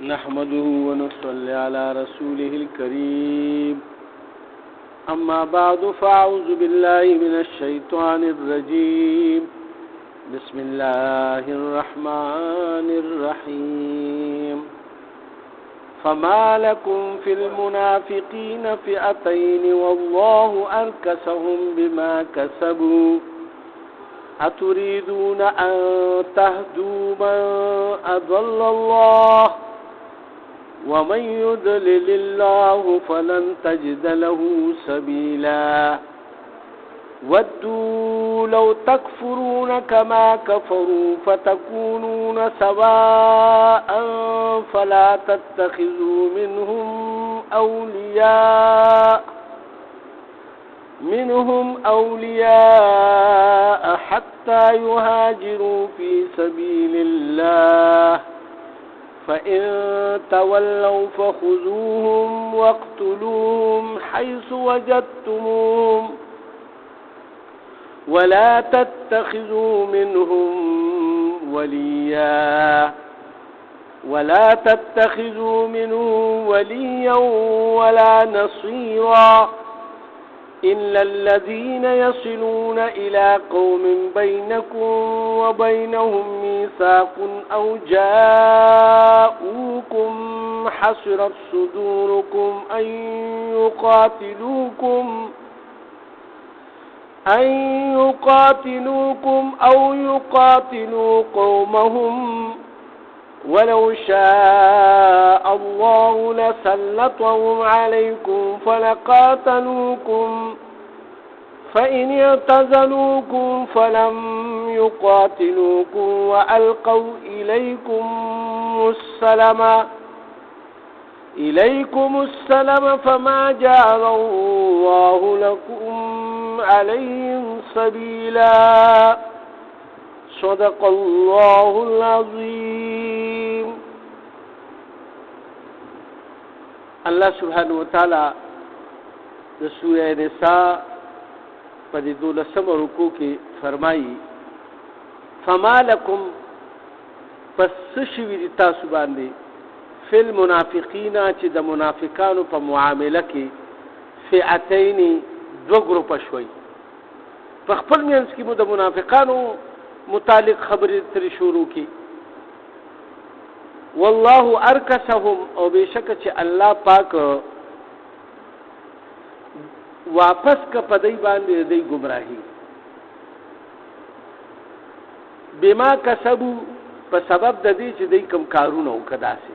نحمده ونصلي على رسوله الكريم أما بعد فأعوذ بالله من الشيطان الرجيم بسم الله الرحمن الرحيم فما لكم في المنافقين فئتين والله أركسهم بما كسبوا أتريدون أن تهدوا من أضل الله ومن يضلل الله فلن تجد له سبيلا ودوا لو تكفرون كما كفروا فتكونون سواء فلا تتخذوا منهم أولياء حتى يهاجروا في سبيل الله فإن تولوا فخذوهم واقتلوهم حيث وجدتموهم ولا تتخذوا منهم وليا ولا نصيرا إلا الذين يصلون إلى قوم بينكم وبينهم ميثاق أو جاءوكم حصرت صدوركم أن يقاتلوكم أو يقاتلوا قومهم ولو شاء الله لسلطهم عليكم فلقاتلوكم فإن اعتزلوكم فلم يقاتلوكم وألقوا إليكم السلام فما جعل الله لكم عليهم سبيلا صدق الله العظيم. الله سبحانه وتعالى د سورہ نساء په 12 رکوع کې فرمایي فما لكم پس شوی دي تاسو باندې فل منافقین چې د منافقانو په معامله کې فئتین دو ګروپ شوي په خپل منځ کې مو د منافقانو متعلق خبرې تر شروع کی والله ارکسهم او بشک چې الله پاک واپس کا پدای باندې دی گمراهی بما کسبو په سبب د دې چې دی کم کارونه وکړا سي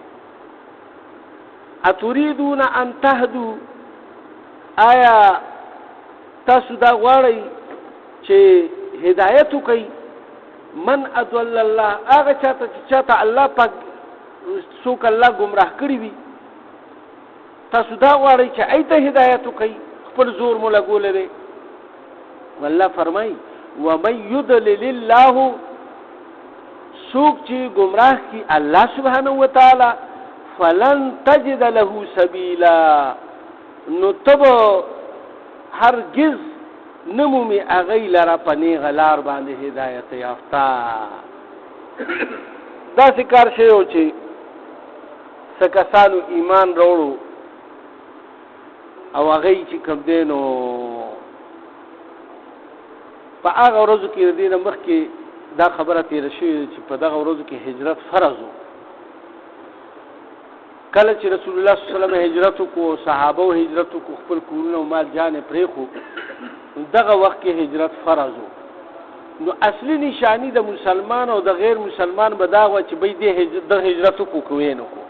اتريدون ان تهدوا آیا تاسو دا غواړئ چې هدایت وکړئ من اضل الله هغه چاته الله پاک څوک الله گمراه کړی وي تاسو دا غواړئ چې ایته هدایت وکړي خپل زور مولا ګولې والله فرمای ومن يضلل الله څوک چې گمراه کی الله سبحانه وتعالى فلن تجد له سبيلا نو تبو هرگز نمومی اغی لرا پنی غلار باندې هدایت یافتا دا سکار شیو چې سکسانو ایمان روړو او اغی چې کم دینو په هغه ورځو کې دینه مخکې دا خبره تیر شوې چې په دغه ورځو کې هجرت فرض وو کله چې رسول الله صلی الله علیه وسلم هجرت کو صحابه هجرت کو خپل کورونه او مال جان پرې خو دغه وخت کې هجرت فرض وو نو اصلي نشانی د مسلمان او د غیر مسلمان به دا و چې به د هجرت کو کوي نو کو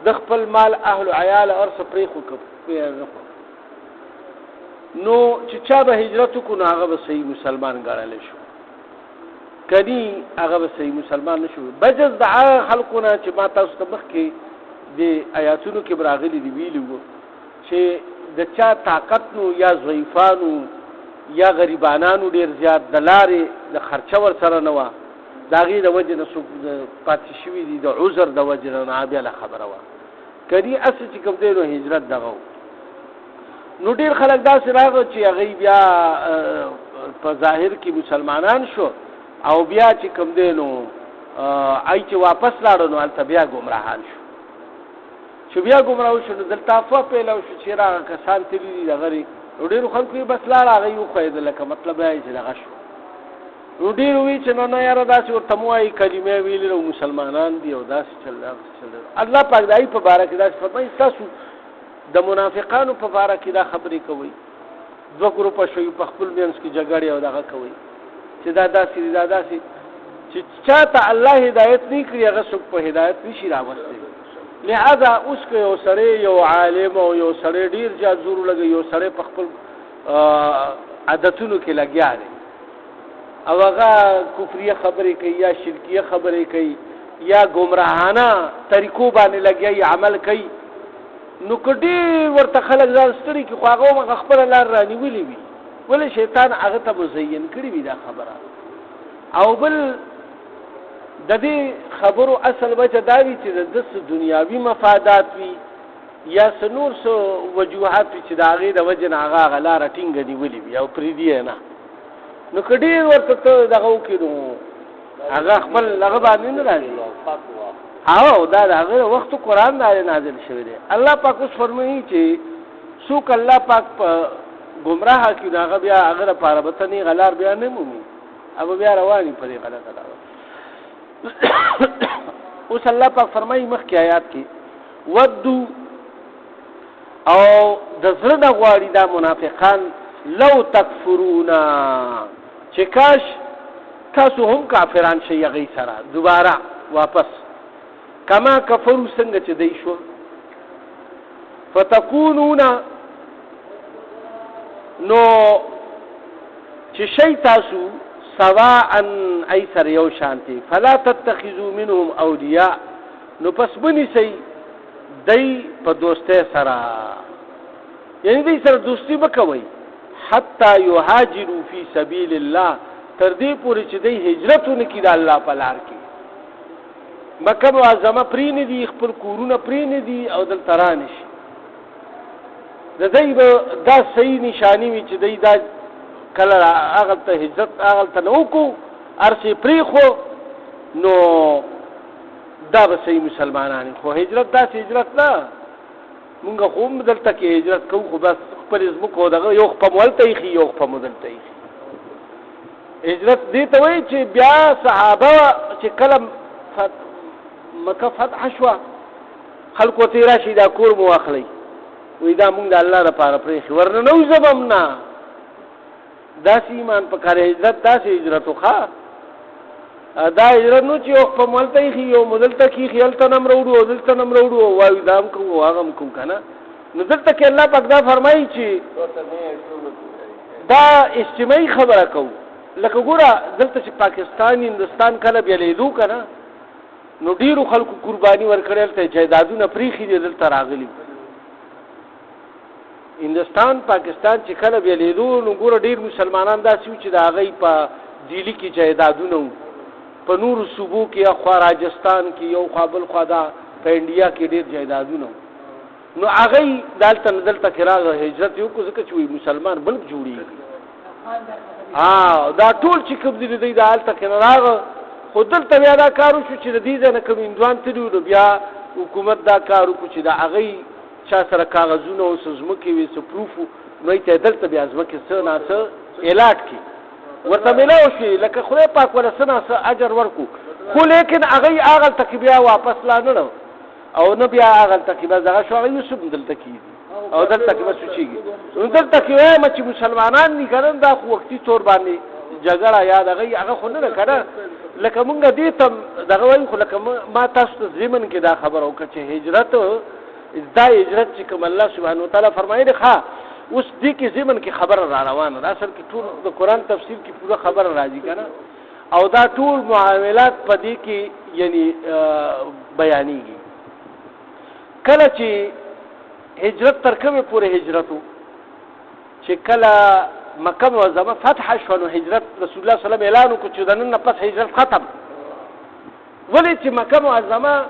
د خپل مال اهل عیال او سپری خو نو چې چا به هجرت کو نو هغه به صحیح مسلمان ګڼل شو کدي هغه به صحیح مسلمان نشو بجز د خلقونه چې ما تاسو ته مخ کې د آیاتونو کې براغلي دی ویلو چې د چا طاقت نو یا ضعیفانو یا غریبانانو ډیر زیات دلارې د خرچه ور سره نه و داغي د وجه نه پاتې شوی دي د عذر د وجه نه بیا له خبره و کدي اصل چې کوم دی نو هجرت دغه نو ډیر خلک دا سراغ چې هغه بیا په ظاهر کې مسلمانان شو او بیا چې کوم دی نو آی چې واپس لاړو نو البته بیا گمراهان شو چې بیا ګمراه شو نو دلته افوا پیل شو چې راغه کسان تللی دغه ډېرو خلکو یې بس لاړ هغه یو خېدل لکه مطلب یې چې دغه شو نو ډېر وی چې نه یاره داسې ورته مو وایي کلمې ویلې او مسلمانان دي او داسې چل الله پاک دای په باره کې داسې فرمایي تاسو د منافقانو په باره کې دا خبرې کوي دوه ګروپه شوي په خپل منځ کې جګړې او دغه کوي چې دا داسې چې چاته الله هدایت نه کړي هغه څوک په هدایت نشي راوستي لہذا اوس که یو سړی یو عالم او یو سړی ډیر زیات زور لګي یو سړی په خپل عادتونو کې لګیا دی او هغه کفریه خبرې کوي یا شرکیه خبرې کوي یا گمراهانه طریقو باندې لګي عمل کوي نو کډي ورته خلک ځان ستړي کې خو هغه خپل لار رانیولې وي ولې شیطان هغه ته مزین کړی وي دا خبره او بل د دې خبرو اصل وجه دا وي چې د دنیاوي مفادات وي یا سنور سو وجوهات چې د هغې د وجه نه هغه لاره ټینګه نیولې وي او پرېږدي یې نه نو که ډېر ورته ته دغه وکړي نو هغه خپل هغه باندې نه راځي او دا د هغه وخت قرآن نازل شوی دی الله پاک اوس فرمایي چې څوک الله پاک په ګمراه کړي نو هغه بیا هغه لپاره به ته نیغه لار بیا نه مومي او بیا رواني په دې غلطه لاره اوس الله پاک فرمایي مخکې آیات کې ودو او د زړه نه غواړي دا منافقان لو تکفرون چې کاش تاسو هم کافران شئ هغې سره دوباره واپس کما کفرو څنګه چې دی شو فتکونون نو چې شئ تاسو سواء ای سره یو شانتی فلا تتخذوا منهم اولیاء نو پس بنی سی دی په دوسته سره یعنی دی سره دوستی بکوي حتی یهاجروا فی سبیل الله تر دې پورې چې دی هجرت ونکړي د الله په لار کې مکه معظمه پرې نه دي خپل کورونه پرې نه دي او دلته رانه شي د دی به دا صحیح نشانی وي چې دی دا کله هغه ته هجرت هغه ته نه وکړو ارسې پرېښو نو دا به صحیح مسلمانان خو هجرت داسې هجرت نه مونږ خو هم دلته کې هجرت کوو خو بس خپل ځمکو دغه یو خپه مو هلته ایښي یو خپه مو دلته ایښي هجرت دې ته وایي چې بیا صحابه چې کله مکه فتح شوه خلکو ته یې راشي دا کور مو واخلئ وایي دا مونږ د الله لپاره پرېښي ورنه نه وځم هم نه داسې ایمان په کار هجرت داسې هجرت وخوا دا هجرت نو چې یو خپه مو هلته ایښي یو مو دلته کې ایښي هلته نه هم راوړو او دلته نه هم راوړو او وایو دا هم کوو هغه هم کوو که نه نو دلته کې الله پاک دا فرمایي چې دا اجتماعي خبره کوو لکه ګوره دلته چې پاکستان هندوستان کله بېلېدو که نه نو ډېرو خلکو قرباني ورکړې هلته جایدادونه پرېښي دي دلته راغلي هندوستان پاکستان چې کله بېلېدو نو ګوره ډېر مسلمانان داسې وو چې د هغوی په دهلي کې جایدادونه وو په نورو صوبو کې یا خوا راجستان کې یو خوا بل خوا دا په انډیا کې ډېر جایدادونه وو نو هغوی دلته نه دلته کې راغله هجرت یې وکړو ځکه چې وایي مسلمان بلک جوړېږي دا ټول چې کوم دي دوی دا هلته کې نه راغله خو دلته بیا دا کار وشو چې د دې ځای نه کوم هندوان تللي وو نو بیا حکومت دا کار وکړو چې د هغوی چا سره کاغذونه او څه ځمکې وي څه پروف وو نو یې ته دلته بیا ځمکې څه ناڅه الاټ کړي ورته میلاو شي لکه خدای پاک وله څه ناڅه اجر ورکړو خو لیکن هغوی هغلته کې بیا واپس لا نه او نه بیا هغلته کې بس دغه شو هغوی اوس هم دلته کېږي او دلته کې بس وچېږي نو دلته کې وایم چې مسلمانان دي که نه دا خو وختي طور باندې جګړه یا دغه هغه خو نه ده که نه لکه مونږ دې ته دغه وایو خو لکه ما تاسو ته ضمن کې دا خبره وکړه چې هجرت دا هجرت چې کوم الله سبحانه وتعالی فرمایي ښه اوس دې کې ضمن کې خبره را روانه ده اصل کې ټول د قرآن تفسیر کې پوره خبره راځي که نه او دا ټول معاملات په دې کې یعنی بیانېږي کله چې هجرت تر کومې پورې هجرت و چې کله مکه معظمه فتح شوه نو هجرت رسول الله صلی الله علیه وسلم اعلان وکړو چې د نن نه پس هجرت ختم ولې چې مکه معظمه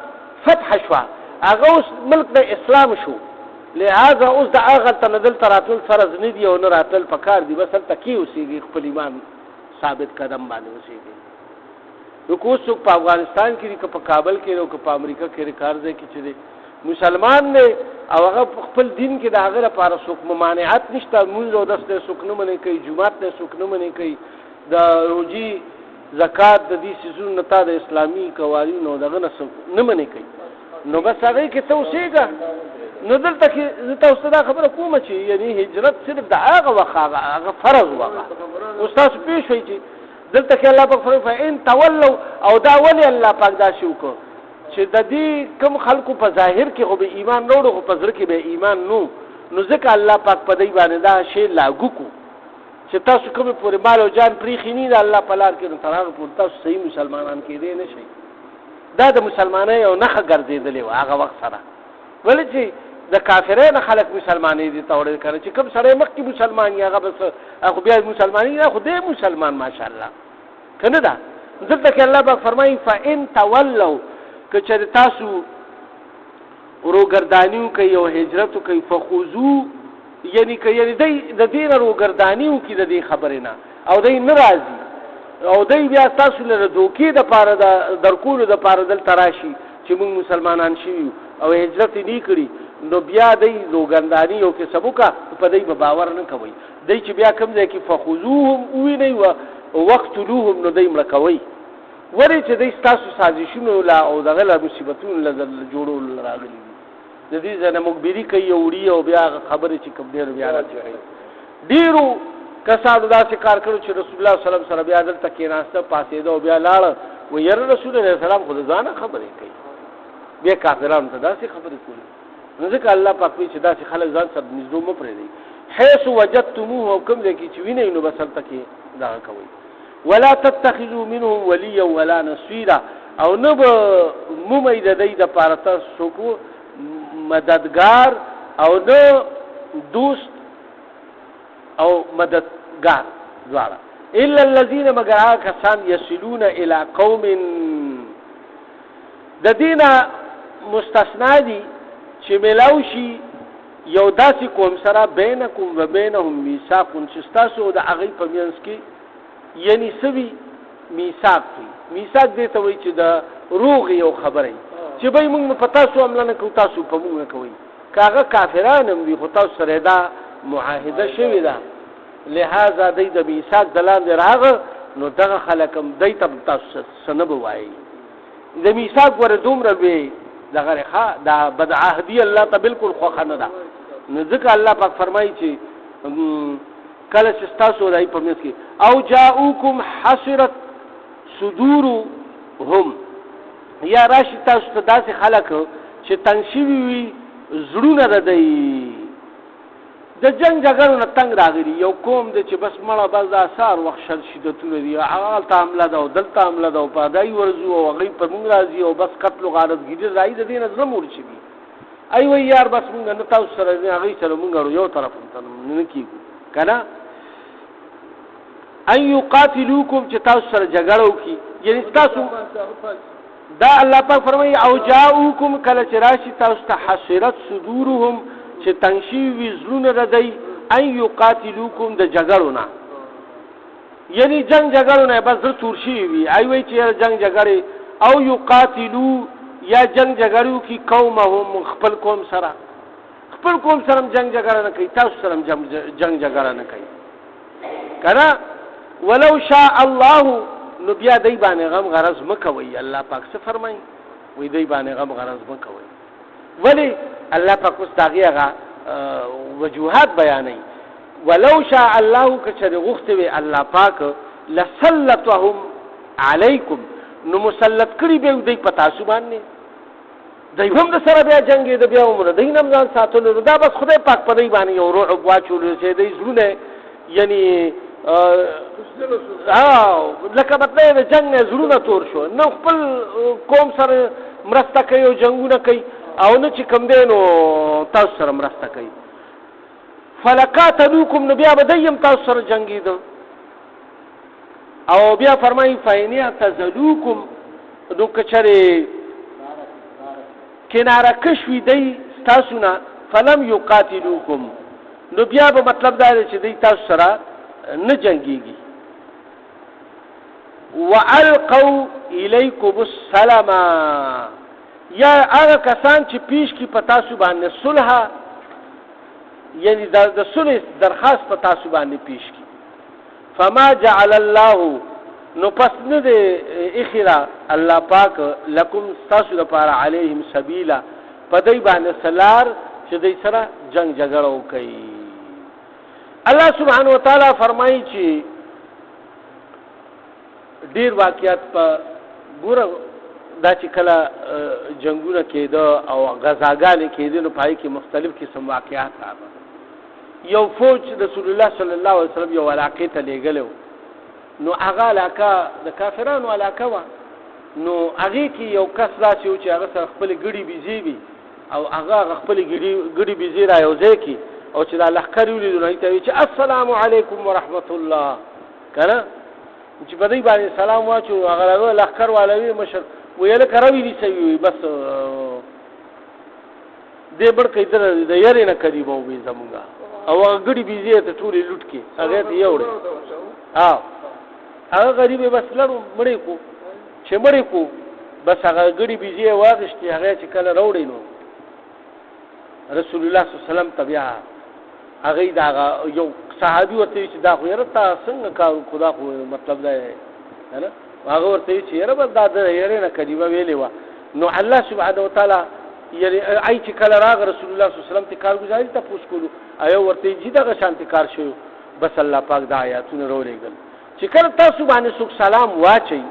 فتح شوه هغه اوس ملک د اسلام شو لہذا اوس د هغلته نه دلته راتلل فرض نه دي او نه راتلل پکار دي بس هلته کې اوسېږي خپل ایمان ثابت قدم باندې اوسېږي نو که اوس څوک په افغانستان کې دي که په کابل کې دی او که په امریکا کې دی کار ځای کې چې دی مسلمان دی او هغه خپل دین کې د هغه لپاره څوک ممانعت نشته، مونږ او داس ته څوک نه منې کوي، جمعات ته څوک نه منې کوي، د روزي زکات د دې سيزونو نه تا د اسلامي قوانینو دغه نه منې کوي، نو بس هغه کې ته اوسېږه. نو دلته کې زه تاسو ته خبره کوم چې یعنی هجرت صرف د هغه وخت هغه فرض وغه استاد پېښ وي چې دلته کې الله پاک فرمایي فإن تولوا او دا ولي الله پاک دا شو کو چې د دې کم خلکو په ظاهر کې خو به ایمان وروړو خو په ځر کې به ایمان نو ځکه الله پاک په دې باندې دا شی لاګو کو چې تاسو کوم پورې مال او جان پریخي نه د الله په لار کې نو ترغه پورې تاسو صحیح مسلمانان کېدې نه شي. دا د مسلمانۍ یو نخښه ګرځېدلې و هغه وخت سره، ولې چې د کافرانو خلک مسلمانې دي تاوړل کړي چې کوم سره مخکې مسلمان یا هغه بس هغه بیا مسلمانۍ نه خو دې مسلمان ماشاءالله کنه دا. دلته کې الله پاک فرمایي فإن تولوا کچې تاسو روګردانیو کوي او هجرت کوي فخذو یعنی کوي د دین روګردانیو کې د دې خبرې نه او دې ناراضي او دې بیا تاسو له دوکې د پاره د درکول د پاره دل تراشي چې موږ مسلمانان شي او هجرت نه کړی نو بیا دې روګردانیو کې سبوکا په دې باور نه کوي. دې چې بیا کوم ځای کې فخذوهم ویني او وقتلوهم نو دې ملکوي ورې چې دې تاسو سازشونو لا او دغه لا مصیبتونو له جوړول راغلي د دې ځنه مخبري کوي وړي او بیا خبرې چې کوم ډیر بیا راځي. ډیرو کسانو داسې کار کړو چې رسول الله صلی الله علیه وسلم بیا دلته کې ناشته پاتې دا او بیا لاړ و ير رسول الله صلی الله علیه وسلم خو ځانه خبرې کوي بیا کافرانو ته داسې خبرې کوي. نو ځکه الله پاک وی چې داسې خلک ځان سره نږدې مو پرې دي حيث وجدتموه او کوم ځای کې چې وینئ نو بس هلته کې دا کوي. ولا تتخذوا منهم وليا ولا نصيرا او نه به مومي د دې د پاره تاسو کو مددگار او نه دوست او مددگار دواړه الا الذين مگر کسان يصلون الى قوم د دینه مستثنا دي چې ملاوشي یو داسې قوم سره بینکم و بینهم میثاق چې تاسو د هغه په منځ کې یعنی سوي میثاق دی. میثاق دې ته وایي چې د روغ یو خبره چې به موږ په تاسو عمل نه کوو تاسو په موږ نه کوي کاغه کافرانو وي خو تاسو سره دا معاهده شوی ده لہذا دې د میثاق دلان راغ نو دغه خلکم دې ته تاسو سنب وایي د میثاق ور دومره وي دغه ښه دا بد عهدی الله ته بالکل خو خنه ده. نو ځکه الله پاک فرمایي چې کله چې تاسو راي په مېس کې او جاءوکم حسرت صدورهم یا راشي تاسو ته داسې خلک چې تنشوي وي زړونه ردی د جنگ جګړو نه تنگ راغلي یو قوم دی چې بس مړه بس د اثار وخت شر شدتونه دي هغه حمله ده او دلته حمله ده او پادای ورزو او هغه په موږ راځي او بس قتل او غارت ګیډه راځي د دې نه زموږ مرشي دي ایو یار بس موږ نه تاسو سره هغه سره موږ یو طرف ته نه کیږو کنه ان یقاتلوکم چې تاسو سره جګړه وکي یعنی تاسو دا الله پاک فرمایي او جاءوکم کله چې راشي تاسو ته حسرت صدورهم چې تنشي وزرونه ردی ان یقاتلوکم د جګړو نه یعنی جنگ جګړو نه بس در تورشي وي ایوي چې جنگ جګړې او یقاتلو یا جنگ جګړو کی قومهم خپل قوم سره جنگ جګړه نه کوي تاسو سره جنگ جګړه نه کوي کنه ولو شاء الله نو بیا دای باندې غم غرض مکوي الله پاک څه فرمایي وې دای باندې غم غرض مکوي ولی الله پاک اوس داغه وجوهات بیانوي ولو شاء الله کچره غختوي الله پاک لسلطهم علیکم نو مسلط کړي به دای پتا سو باندې دای هم د سره بیا جنگي د بیا عمر دای نم ځان ساتلو دا بس خدای پاک په دای باندې یو روح واچول چې دای زړونه یعنی لکه مطلب د جنگ نه زړونه تور شو نو خپل قوم سره مرسته کوي او جنگونه کوي او نه چې کم دینو تاسو سره مرسته کوي فلقاتلوکم نبي ابدیم تاسو سره جنگي دو او بیا فرمایي فاینیا تزلوکم نو کچره کناره کشوي دی تاسو نه فلم یقاتلوکم نو بیا به مطلب دا چې دی تاسو سره نه جنگيږي والقوا اليكم السلام یا هغه کسان چې پیش کی په تاسو باندې صلح یعنی د صلح درخواست په تاسو باندې پیش کی فما جعل الله نو پس نه دی اخرا الله پاک لکم تاسو لپاره علیهم سبیلا په دای باندې سلار چې دای سره جنگ جګړه وکړي الله سبحانه وتعالى فرمایي چې ډیر واقعیات په ګوره دا چې کله جنگونه کېده او غزاګانې کېدې نو پای کې مختلف قسم واقعات راغلل یو فوج رسول الله صلی الله علیه وسلم یو علاقې ته لېږلی نو هغه علاقه د کافرانو علاقه وه نو هغې کې یو کس داسې و چې هغه سره خپلې ګړي بیزې وي او هغه خپلې ګړي بیزې را یو ځای کړي او چې دا لښکر ولیدو نو هغې ته وایي چې السلام علیکم ورحمت الله که نه چې په دوی باندې سلام واچو هغه لښکر والا مشر ویل کروي دي سوي بس دې بړکې د یاري نه قریب وي زمونږه او غړي بيزي ته ټولې لوټ کې هغه ته یوړ هغه غریب بس لړ مړې کو چې مړې کو بس هغه غړي بيزي واغشتي هغه چې کله راوړې نو رسول الله صلی الله علیه وسلم تبع هغه دا یو صحابي ورته چې دا خو یې رته څنګه کار خدا خو مطلب دا نه هغه ورته چې یاره بس دا د یاره نه کلیمه ویلې وه نو الله سبحانه وتعالی یعنی ای چې کله راغ رسول الله صلی الله علیه وسلم ته کارګزاري تپوس کولو ایو ورته چې دغه شانتي کار شوی بس الله پاک دا آیاتونه راولېږل چې کله تاسو باندې څوک سلام واچي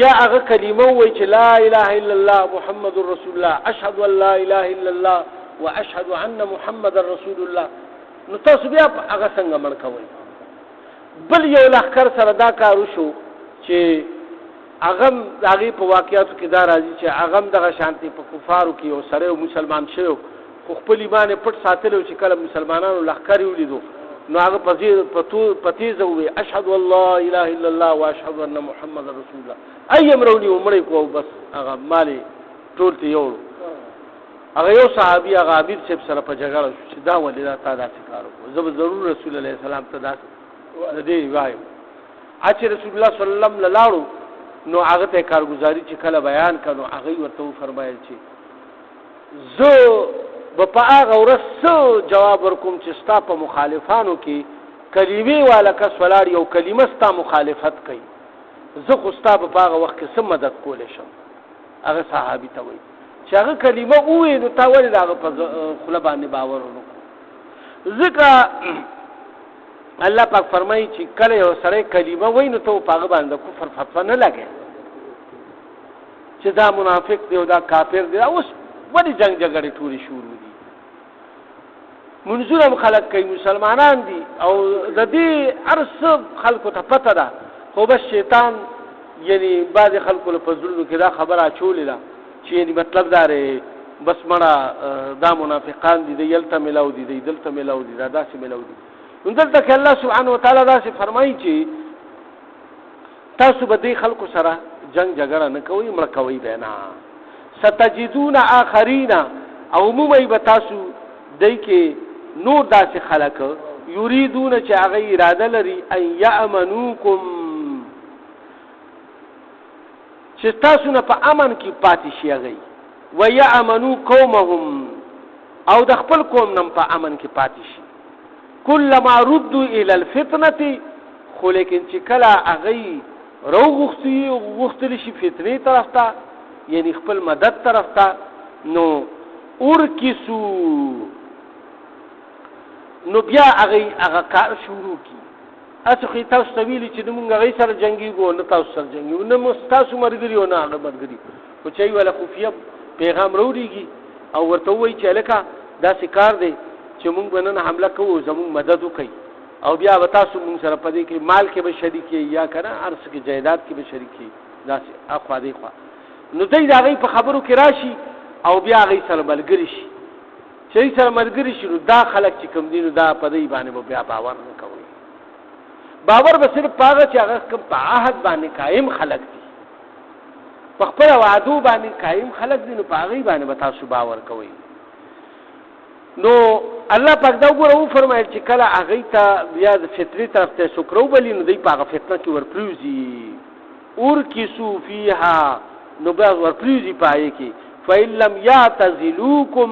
یا هغه کلمه وایي چې لا اله الا الله محمد رسول الله اشهد ان لا اله الا الله واشهد ان محمد رسول الله نو تاسو بیا هغه څنګه مړ کوئ بل یو لښکر سره دا کار وشو چې هغه هغې په واقعاتو کې دا راځي چې هغه هم دغه شانتې په کفارو کې یو سړی مسلمان شوی خو خپل ایمان یې پټ ساتلی چې کله مسلمانانو لښکر یې ولیدو نو هغه په تیزه ووایي اشهد ان لا اله الا الله واشهد ان محمد رسول الله ای هم راونیو مړی کو بس هغه مال یې ټول ته یوړو هغه یو صحابي هغه عبید صاحب سره په جګړه شو چې دا ولې دا تا داسې کار وکړو زه به ضرور رسول الله سلام ته داسې د دې وایم چې رسول الله صلی الله علیه وسلم لاړو نو هغه ته کارګزاري چې کله بیان کړو هغه ورته فرمایل چې زه په هغه ورځ جواب ورکوم چې ستا په مخالفانو کې کلمې والا کس ولاړ یو کلمه ستا مخالفت کوي زه خو ستا په هغه وخت کې څه مدد کولی شم هغه صحابي ته وایي چې هغه کلمه ووایي نو تا ولې د هغه په خوله باندې باور ونکړو ځکه الله پاک فرمایي چې کله یو سړی کلمه وایي نو ته په هغه باندې کفر فتوا نه لګوې چې دا منافق دی او دا کافر دی اوس ولې جنګ جګړې ټولې شروع دي منځونه هم خلک کوي مسلمانان دي او د دې هر څه خلکو ته پته ده خو بس شیطان یعنی بعضې خلکو له په زړونو کې دا خبره اچولې ده چې یعنی مطلب دا دی بس مړه دا منافقان دي دی یلته میلاو دي دی دلته میلاو دي دا داسې میلاو دي نو دلته کې الله سبحانه وتعالی داسې فرمایي چې تاسو به دې خلکو سره جنگ جګړه نه کوئ مړه کوئ به نه ستجدون آخرین او مومئ به تاسو دی کې نور داسې خلک یریدون چې هغه اراده لري ان یامنوکم چې تاسو نه په امن کې پاتې شي هغه و یامنو قومهم او د خپل قوم نه په امن کې پاتې شي کلما ردوا الى الفتنه خو لیکن چې کله هغه غوښتلی شي فتنې طرف ته یعنی خپل مدد طرف ته نو ورکسو نو بیا هغه کار شروع کی اته خو تاسو ته ویلي چې موږ هغه سره جنگيږو نه تاسو سره جنگيږو نه تاسو مرګري او نه هغه مرګري خو چې ولا خفیه پیغام وروړيږي او ورته وایي چې لکه دا کار دی چې موږ باندې حمله کوو زموږ مدد وکړي او بیا به تاسو موږ سره پدې کې مال کې به شریکي یا کنه ارث کې جایداد کې به شریکي دا اخوا دی خو نو دای دا غي په خبرو کې راشي او بیا غي سره ملګری شي چې سره ملګری شي نو دا خلک چې کوم دي نو دا په دې باندې بیا باور نه کوي باور به صرف پاغه چې هغه کوم په عهد باندې قائم خلک دي په خپل وعده باندې قائم خلک دي نو پاغه باندې به تاسو باور کوئ نو الله پاک دا وګورو فرمایي چې کله هغه ته بیا د فطري طرف ته سکرو بلی نو دی پاغه فتنه کې ورپریوزي اور کی صوفیها نو بیا ورپریزي پای کې فإن لم يعتزلوكم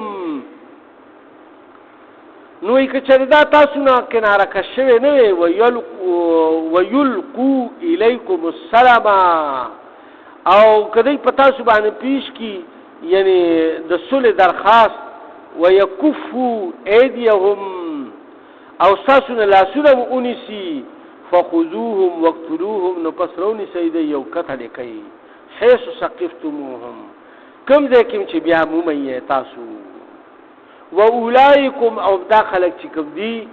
نو یک چردا تاسو نه کناره کښوي نه ويلقوا اليكم السلام او کدی پتا سو باندې پیش کی یعنی د صلح درخواست ويكفوا ايديهم او تاسو نه لاسونه اونسي فخذوهم واقتلوهم نو پسرونی سید یو قتل کوي حيث سقفتموهم کم ځای کې چې بیا مومي تاسو واولائکم او داخلك چې کوم دي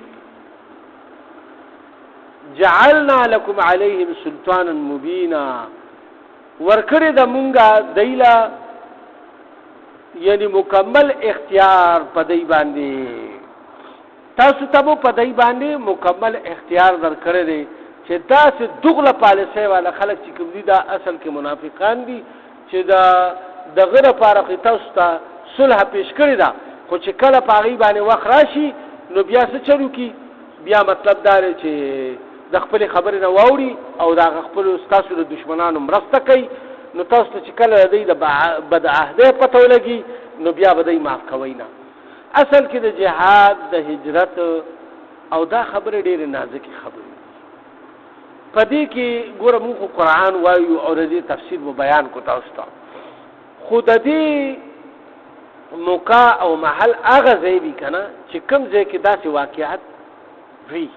جعلنا لكم عليهم سلطانا مبينا ورکړه د مونږه دایلا یعنی مکمل اختیار پدای باندې تاسو ته په دای باندې مکمل اختیار درکړه دي چې تاسو دغله پالیسي والا خلک چې کوم دي دا اصل کې منافقان دي چې دا دغه لپاره تاسو ته صلح پیش کړی دا خو چې کله پاغي باندې وخت راشي نو بیا څه چلو کی بیا مطلب دا چې د خپل خبرې نه واوري او دا خپل تاسو د دشمنانو مرسته کوي نو تاسو چې کله د بد عهده پته ولګي نو بیا به معاف کوي نه اصل کې د جهاد د هجرت او دا خبره ډېره نازکه خبره پدې کې ګوره موږ قرآن وایو او د دې تفسیر و بیان کو تاسو ته خود دې موقع او محل هغه ځای وی کنه چې کوم ځای کې داسې واقعیت وی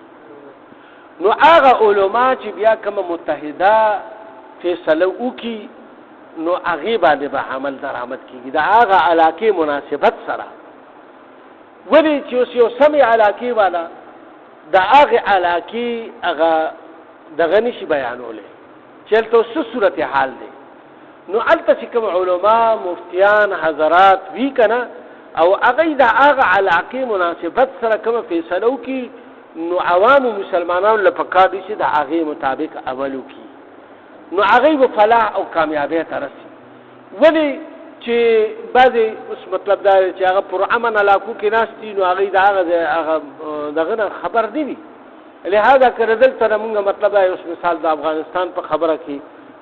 نو هغه علما چې بیا کوم متحده فیصله وکي نو هغه باندې به عمل درآمد کیږي دا هغه علاقه مناسبت سره ولی چې یو سمې علاقه والا دا هغه علاقه هغه دغه نشي بیانولې چلته څه صورت حال دی نو الته چې کوم علما مفتیان حضرات وی کنه او هغه دا هغه علاقه مناسبت سره کوم فیصله وکي نو عوام مسلمانانو لپاره دي چې دا هغه مطابق عمل وکي نو هغه به فلاح او کامیابی ته رسي ولی چې بعضی اوس مطلب دا چې هغه پر امن علاقو کې ناشتي نو هغه دا هغه دغه خبر دی وی لہذا کړدل تر موږ مطلب اوس مثال د افغانستان په خبره کې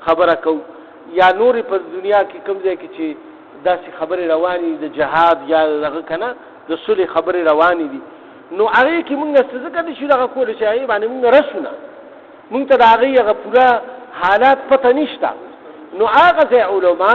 خبره کو یا نور په دنیا کې کوم ځای کې چې داسې خبرې رواني د جهاد یا دغه کنه د صلح خبرې رواني دي نو هغه کې موږ څه ځکه چې دغه کول شي باندې موږ رسونه موږ ته دا هغه پورا حالات پته نشته نو هغه ځای علما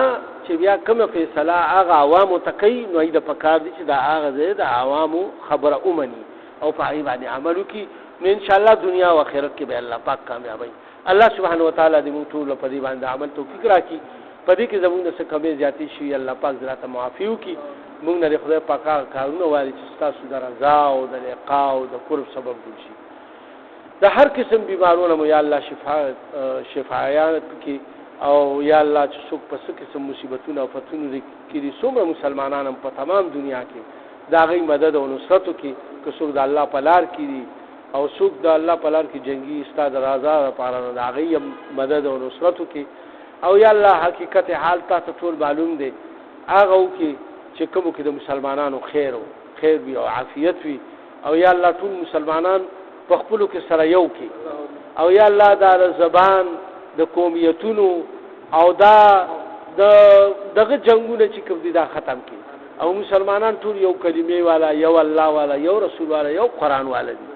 چې بیا کوم فیصله هغه عوامو ته کوي نو د پکار دي چې دا هغه ځای د عوامو خبره اومني او په هغه باندې عمل وکړي نو ان شاء الله دنیا او آخرت کې به الله پاک کامیابی الله سبحانه وتعالى دې موږ ټول په دې باندې عمل توفیق راکړي په دې کې زموږ څه کمې زیاتې شي الله پاک زراته معافي وکړي موږ نه خدای پاک کارونه وایي چې تاسو د رضا او د لقاء او د قرب سبب ګرځي د هر قسم بیمارونو مو یا الله شفاعت کې او یا الله چې څوک په څه قسم مصیبتونو او فتنو کې دي څومره مسلمانانو په تمام دنیا کې دا غي مدد او نصرت کې که څوک د الله په لار کې دي او څوک د الله په لار کې جنگي استاد رضا لپاره دا غي مدد او نصرت کې او یا الله حقیقت حال تاسو ټول معلوم دي هغه کې چې کوم کې د مسلمانانو خیر وي او عافیت وي او یا الله ټول مسلمانان په خپل کې سره یو کې او یا الله دا زبان د قومیتونو او دا دغه جنگونه چې کوم دي دا ختم کړي او مسلمانان ټول یو کلمې والا یو الله والا یو رسول والا یو قرآن والا دي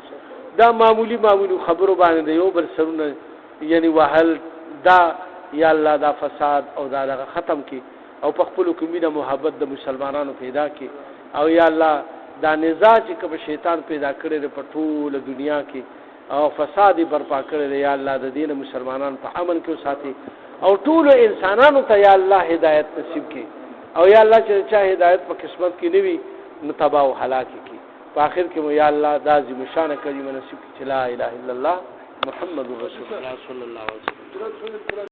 دا معمولی خبرو باندې یو بل سرونه یعنی وحل دا یا الله دا فساد او دا ختم کړي او په خپل کې مینه محبت د مسلمانانو پیدا کړي او یا الله دا نزاع چې کوم شیطان پیدا کړی په ټول دنیا کې او فساد برپا کړی یا الله د دین مسلمانانو په امن کې ساتي او ټول انسانانو ته یا الله هدایت نصیب کړي او یا الله چې چا هدایت په قسمت کې نوي نو تباہ او هلاک کړي په اخر کې مو یا الله د عظیم شان کریم نصیب کړي لا اله الا الله محمد رسول الله صلی الله علیه وسلم